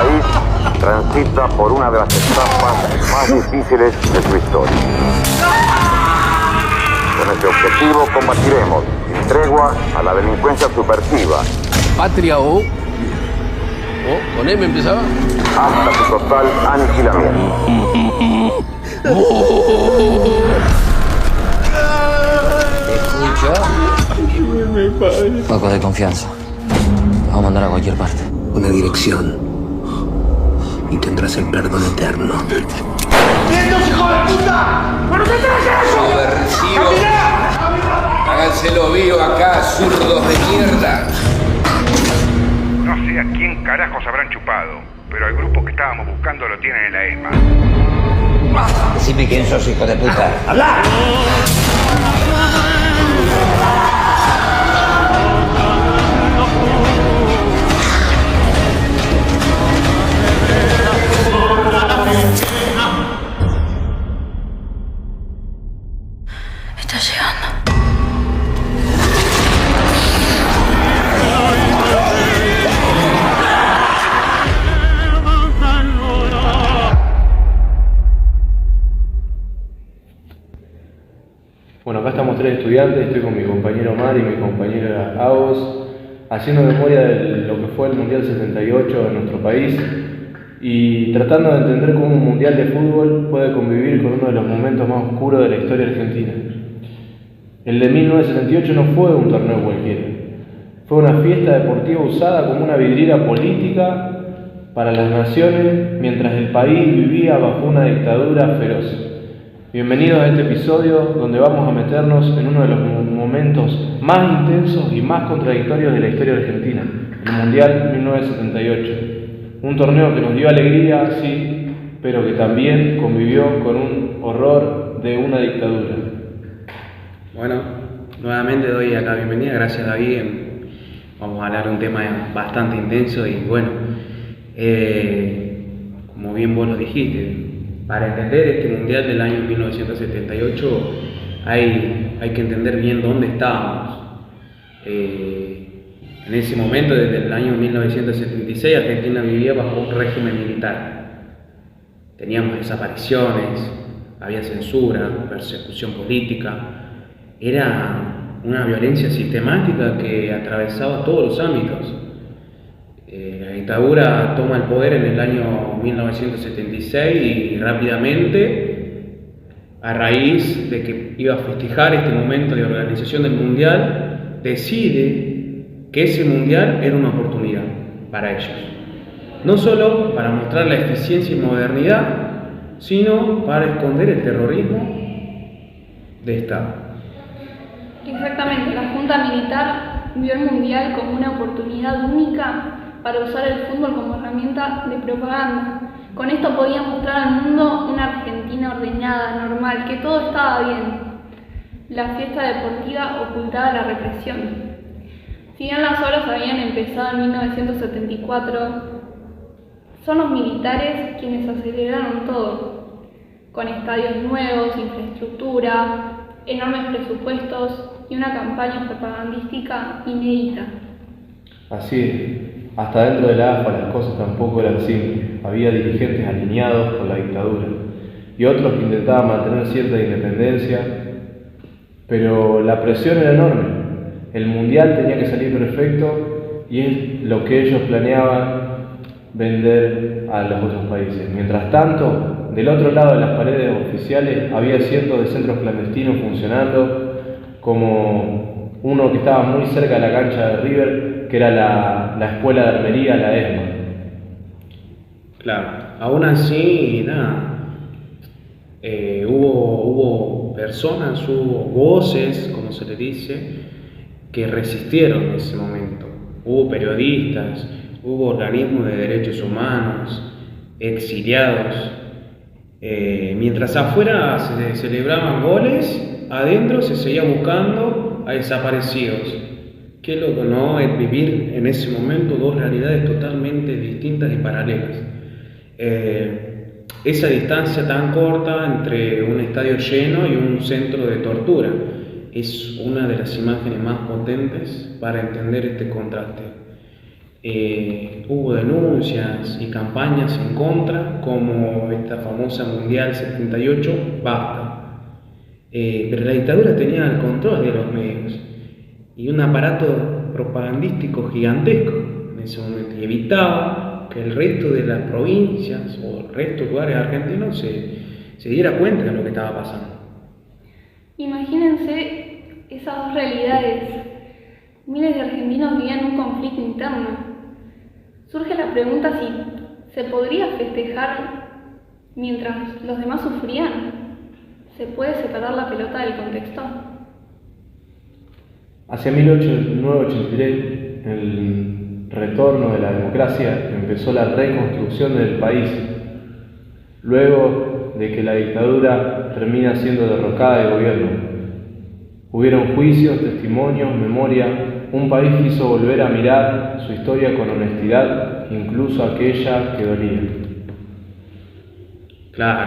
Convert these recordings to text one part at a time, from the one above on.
país transita por una de las etapas más difíciles de su historia. Con este objetivo combatiremos sin tregua a la delincuencia subversiva. Patria o con M empezaba. Hasta su total aniquilamiento. ¿Escucha? Poco de confianza. Te vamos a mandar a cualquier parte. Una dirección y tendrás el perdón eterno. ¡Vientos, hijo de puta! ¡Bueno, qué traes eso! Subversivo. Háganselo vivo acá, zurdos de mierda. No sé a quién carajos habrán chupado, pero el grupo que estábamos buscando lo tienen en la ESMA. Decime quién sos, hijo de puta. ¡Habla! Está llegando. Bueno, acá estamos tres estudiantes, estoy con mi compañero Omar y mi compañera Agos, haciendo memoria de lo que fue el Mundial 78 en nuestro país y tratando de entender cómo un Mundial de fútbol puede convivir con uno de los momentos más oscuros de la historia argentina. El de 1978 no fue un torneo cualquiera, fue una fiesta deportiva usada como una vidriera política para las naciones mientras el país vivía bajo una dictadura feroz. Bienvenidos a este episodio donde vamos a meternos en uno de los momentos más intensos y más contradictorios de la historia argentina, el Mundial 1978. Un torneo que nos dio alegría, sí, pero que también convivió con un horror de una dictadura. Bueno, nuevamente doy acá bienvenida, gracias David. Vamos a hablar de un tema bastante intenso y bueno, como bien vos lo dijiste, para entender este Mundial del año 1978 hay que entender bien dónde estábamos. En ese momento, desde el año 1976, Argentina vivía bajo un régimen militar. Teníamos desapariciones, había censura, persecución política. Era una violencia sistemática que atravesaba todos los ámbitos. La dictadura toma el poder en el año 1976 y rápidamente, a raíz de que iba a festejar este momento de organización del Mundial, decide que ese Mundial era una oportunidad para ellos. No solo para mostrar la eficiencia y modernidad, sino para esconder el terrorismo de Estado. Exactamente, la Junta Militar vio el Mundial como una oportunidad única para usar el fútbol como herramienta de propaganda. Con esto podía mostrar al mundo una Argentina ordenada, normal, que todo estaba bien. La fiesta deportiva ocultaba la represión. Si bien las obras habían empezado en 1974, son los militares quienes aceleraron todo, con estadios nuevos, infraestructura, enormes presupuestos y una campaña propagandística inédita. Así es. Hasta dentro de la AFA las cosas tampoco eran simples. Había dirigentes alineados con la dictadura y otros que intentaban mantener cierta independencia, pero la presión era enorme. El Mundial tenía que salir perfecto y es lo que ellos planeaban vender a los otros países. Mientras tanto, del otro lado de las paredes oficiales había cientos de centros clandestinos funcionando, como uno que estaba muy cerca de la cancha de River, que era la escuela de armería, la ESMA. Claro, aún así, hubo personas, hubo voces, como se le dice, que resistieron en ese momento. Hubo periodistas, hubo organismos de derechos humanos, exiliados. Mientras afuera se celebraban goles, adentro se seguía buscando a desaparecidos. Qué loco, ¿no? Es vivir en ese momento dos realidades totalmente distintas y paralelas. Esa distancia tan corta entre un estadio lleno y un centro de tortura es una de las imágenes más potentes para entender este contraste. Hubo denuncias y campañas en contra, como esta famosa Mundial 78, basta. Pero la dictadura tenía el control de los medios y un aparato propagandístico gigantesco en ese momento, y evitaba que el resto de las provincias o el resto de lugares argentinos se diera cuenta de lo que estaba pasando. Imagínense esas dos realidades. Miles de argentinos vivían un conflicto interno. Surge la pregunta si se podría festejar mientras los demás sufrían. ¿Se puede separar la pelota del contexto? Hacia 1983, el retorno de la democracia, empezó la reconstrucción del país. Luego de que la dictadura termina siendo derrocada de gobierno, hubieron juicios, testimonios, memoria. Un país quiso volver a mirar su historia con honestidad, incluso aquella que dolía. Claro,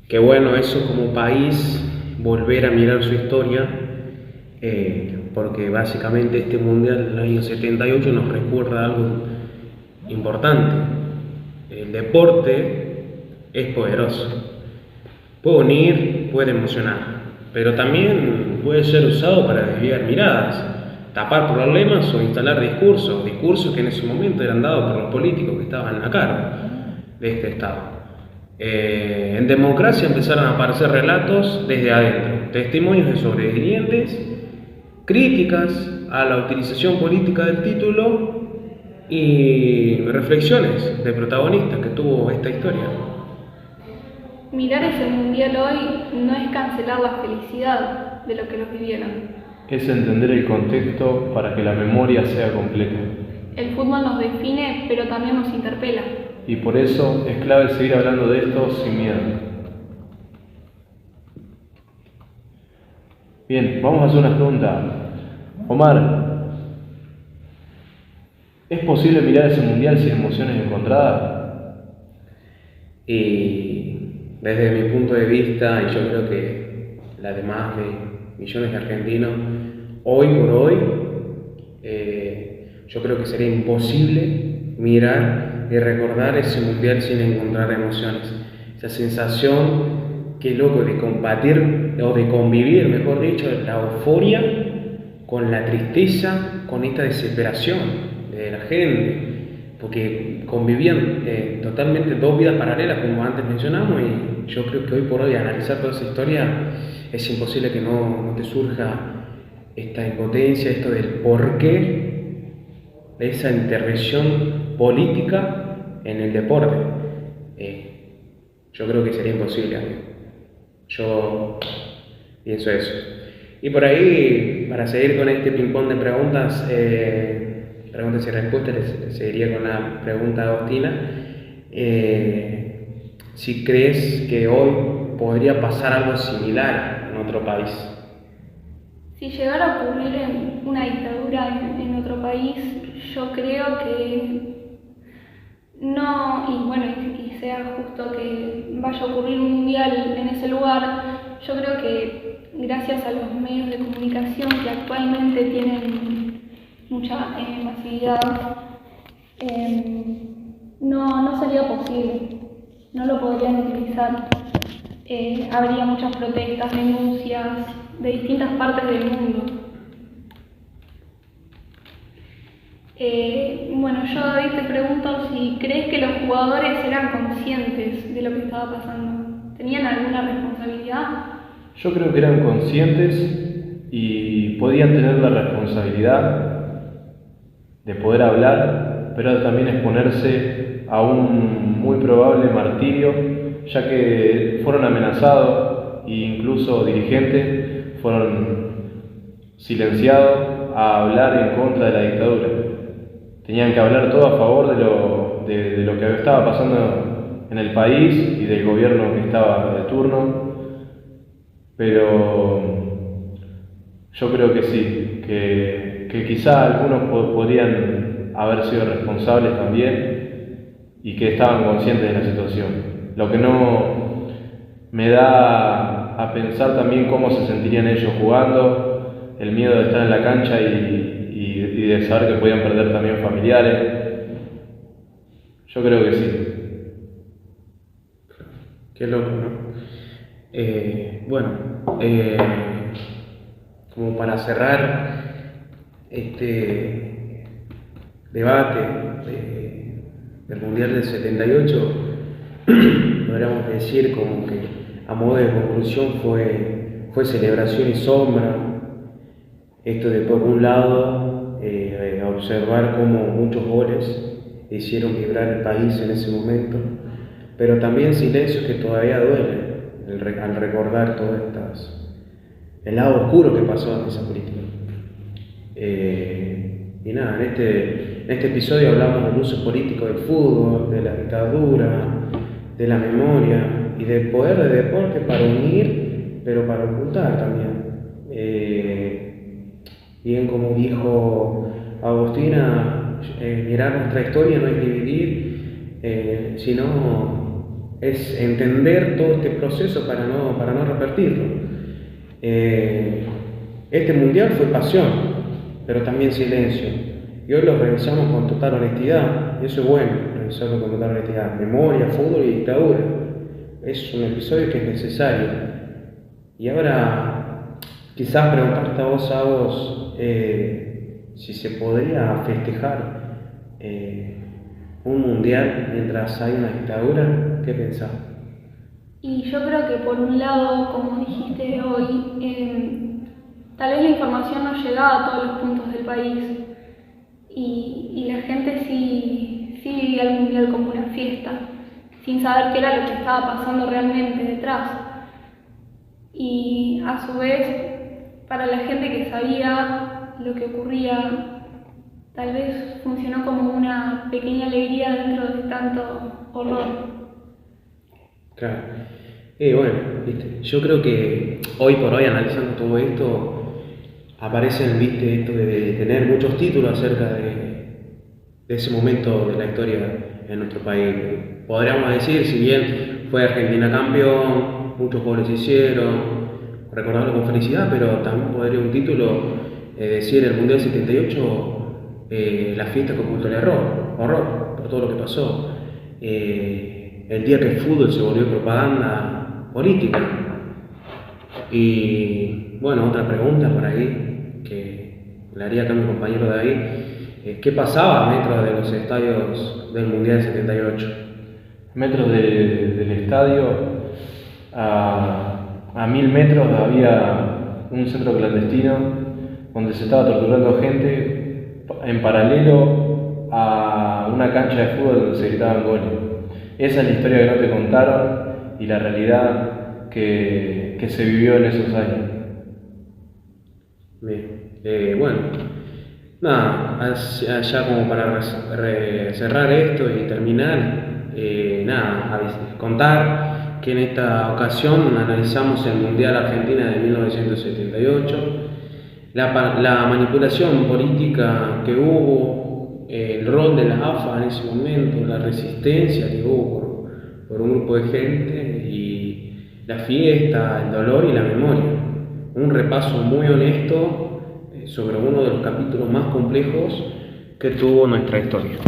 qué bueno eso como país, volver a mirar su historia, porque básicamente este Mundial del año 78 nos recuerda algo importante. El deporte es poderoso, puede unir, puede emocionar, pero también puede ser usado para desviar miradas, tapar problemas o instalar discursos que en ese momento eran dados por los políticos que estaban a cargo de este Estado. En democracia empezaron a aparecer relatos desde adentro, testimonios de sobrevivientes, críticas a la utilización política del título y reflexiones de protagonistas que tuvo esta historia. Mirar ese mundial hoy no es cancelar la felicidad de lo que los vivieron. Es entender el contexto para que la memoria sea completa. El fútbol nos define, pero también nos interpela. Y por eso es clave seguir hablando de esto sin miedo. Bien, vamos a hacer una pregunta. Omar, ¿es posible mirar ese mundial sin emociones encontradas? Y desde mi punto de vista, y yo creo que la de más de millones de argentinos, hoy por hoy, yo creo que sería imposible mirar y recordar ese mundial sin encontrar emociones. Esa sensación, qué loco, de compartir o de convivir, mejor dicho, la euforia con la tristeza, con esta desesperación de la gente, porque convivían totalmente dos vidas paralelas, como antes mencionamos, y yo creo que hoy por hoy, analizar toda esa historia, es imposible que no te surja esta impotencia, esto del porqué de esa intervención política en el deporte. Yo creo que sería imposible, amigo. Yo pienso eso. Y por ahí, para seguir con este ping-pong de preguntas y respuestas, les seguiría con la pregunta de Agostina. Si crees que hoy podría pasar algo similar en otro país. Si llegara a ocurrir una dictadura en otro país, yo creo que no, y bueno, y sea justo que vaya a ocurrir un mundial en ese lugar, yo creo que gracias a los medios de comunicación que actualmente tienen mucha masividad, no sería posible, no lo podrían utilizar. Habría muchas protestas, denuncias de distintas partes del mundo. Bueno, yo, David, te pregunto si crees que los jugadores eran conscientes de lo que estaba pasando. ¿Tenían alguna responsabilidad? Yo creo que eran conscientes y podían tener la responsabilidad de poder hablar, pero también exponerse a un muy probable martirio, ya que fueron amenazados e incluso dirigentes fueron silenciados a hablar en contra de la dictadura. Tenían que hablar todo a favor de lo que estaba pasando en el país y del gobierno que estaba de turno, pero yo creo que sí, que quizá algunos podrían haber sido responsables también y que estaban conscientes de la situación. Lo que no me da a pensar también cómo se sentirían ellos jugando, el miedo de estar en la cancha y de saber que podían perder también familiares. Yo creo que sí. Qué loco, ¿no? Como para cerrar este debate del Mundial del 78, podríamos decir como que a modo de conclusión fue celebración y sombra. Esto de por un lado observar cómo muchos goles hicieron vibrar el país en ese momento, pero también silencios que todavía duelen al recordar todas el lado oscuro que pasó en esa política. Y nada, en este episodio hablamos del uso político del fútbol, de la dictadura, de la memoria y del poder de deporte para unir, pero para ocultar también. Bien como dijo Agustina, mirar nuestra historia no es dividir, sino es entender todo este proceso para no repetirlo. Este mundial fue pasión, pero también silencio. Y hoy lo revisamos con total honestidad, y eso es bueno, revisarlo con total honestidad. Memoria, fútbol y dictadura. Es un episodio que es necesario. Y ahora, quizás preguntarte a vos, si se podría festejar un mundial mientras hay una dictadura. ¿Qué pensás? Y yo creo que por un lado, como dijiste hoy, tal vez la información no llegaba a todos los puntos del país y la gente sí vivía el mundial como una fiesta, sin saber qué era lo que estaba pasando realmente detrás. Y a su vez, para la gente que sabía lo que ocurría, tal vez funcionó como una pequeña alegría dentro de tanto horror. Claro. Bueno, ¿viste? Yo creo que hoy por hoy, analizando todo esto, aparecen, ¿viste? Esto de tener muchos títulos acerca de ese momento de la historia en nuestro país. Podríamos decir, si bien fue Argentina campeón, muchos goles se hicieron, recordarlo con felicidad, pero también podría un título decir el Mundial 78, la fiesta que ocultó el horror por todo lo que pasó. El día que el fútbol se volvió propaganda política. Y bueno, otra pregunta por ahí que le haría acá a mi compañero David, ¿qué pasaba a metros de los estadios del Mundial 78? Metros del estadio, a 1000 metros había un centro clandestino donde se estaba torturando gente en paralelo a una cancha de fútbol donde se gritaban goles. Esa es la historia que no te contaron y la realidad que se vivió en esos años. Bien, bueno, nada, ya como para cerrar esto y terminar, contar que en esta ocasión analizamos el Mundial Argentina de 1978, la manipulación política que hubo, el rol de la AFA en ese momento, la resistencia que hubo por un grupo de gente y la fiesta, el dolor y la memoria. Un repaso muy honesto sobre uno de los capítulos más complejos que tuvo nuestra historia.